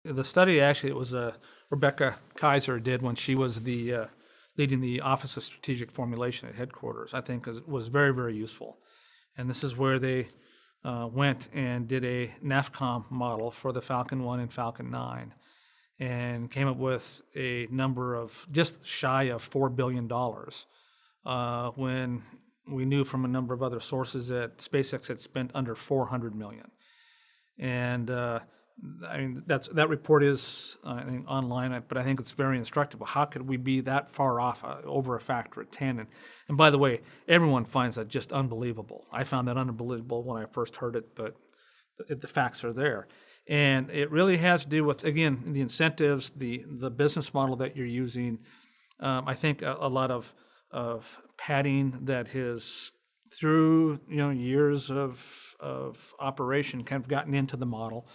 The study actually it was Rebecca Kaiser did when she was the leading the Office of Strategic Formulation at headquarters. I think was very very useful, and this is where they went and did a NAFCOM model for the Falcon 1 and Falcon 9, and came up with a number of just shy of $4 billion when we knew from a number of other sources that SpaceX had spent under 400 million. And I mean, that report is I think online, but I think it's very instructive. How could we be that far off over a factor of 10? And by the way, everyone finds that just unbelievable. I found that unbelievable when I first heard it, but the facts are there. And it really has to do with, again, the incentives, the business model that you're using. I think a lot of padding that has, through years of operation, kind of gotten into the model.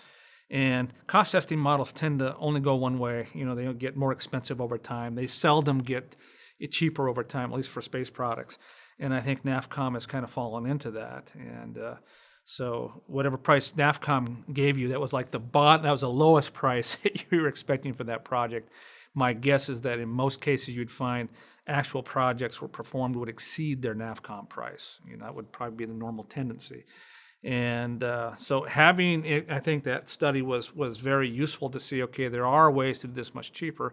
And cost estimate models tend to only go one way. They get more expensive over time. They seldom get cheaper over time, at least for space products. And I think NAFCOM has kind of fallen into that. And so whatever price NAFCOM gave you, that was like that was the lowest price that you were expecting for that project. My guess is that in most cases you'd find actual projects were performed would exceed their NAFCOM price. That would probably be the normal tendency. And so having it, I think that study was very useful to see, okay, there are ways to do this much cheaper,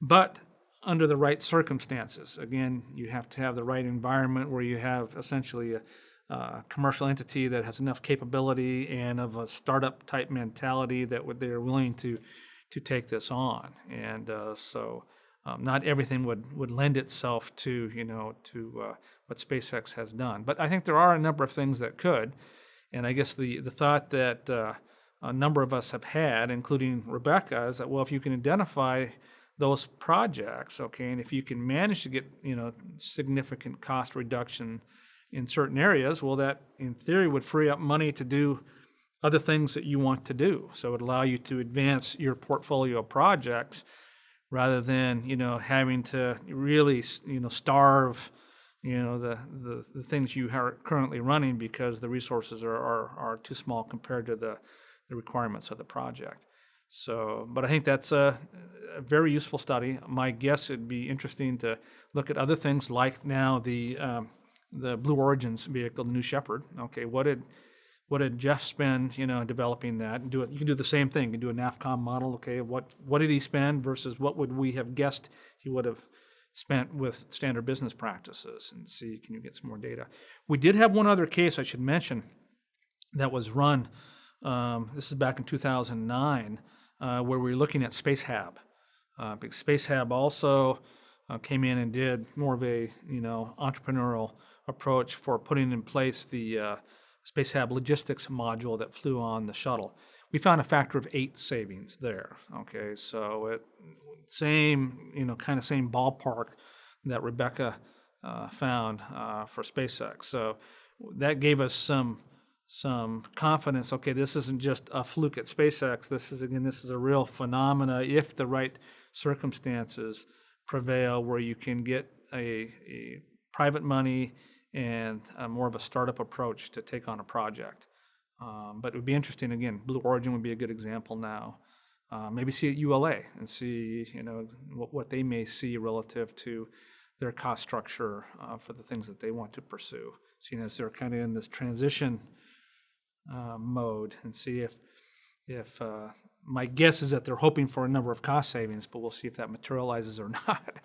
but under the right circumstances. Again, you have to have the right environment where you have essentially a commercial entity that has enough capability and of a startup type mentality that they're willing to take this on. And so not everything would lend itself to what SpaceX has done. But I think there are a number of things that could. And I guess the thought that a number of us have had, including Rebecca, is that, well, if you can identify those projects, okay, and if you can manage to get significant cost reduction in certain areas, well, that in theory would free up money to do other things that you want to do. So it would allow you to advance your portfolio of projects rather than having to really starve the things you are currently running because the resources are too small compared to the requirements of the project. So, but I think that's a very useful study. My guess it'd be interesting to look at other things like now the Blue Origin's vehicle, the New Shepard. Okay, what did Jeff spend developing that? And you can do the same thing. You can do a NAFCOM model. Okay, what did he spend versus what would we have guessed he would have spent with standard business practices, and see, can you get some more data? We did have one other case I should mention that was run. This is back in 2009, where we were looking at SpaceHab. Because SpaceHab also came in and did more of a entrepreneurial approach for putting in place the SpaceHab logistics module that flew on the shuttle. We found a factor of 8 savings there. Okay, so it same ballpark that Rebecca found for SpaceX. So that gave us some confidence. Okay, this isn't just a fluke at SpaceX. This is a real phenomena if the right circumstances prevail, where you can get a private money and more of a startup approach to take on a project. But it would be interesting. Again, Blue Origin would be a good example now. Maybe see at ULA and see what they may see relative to their cost structure for the things that they want to pursue, seeing as they're kind of in this transition mode, and see if my guess is that they're hoping for a number of cost savings, but we'll see if that materializes or not.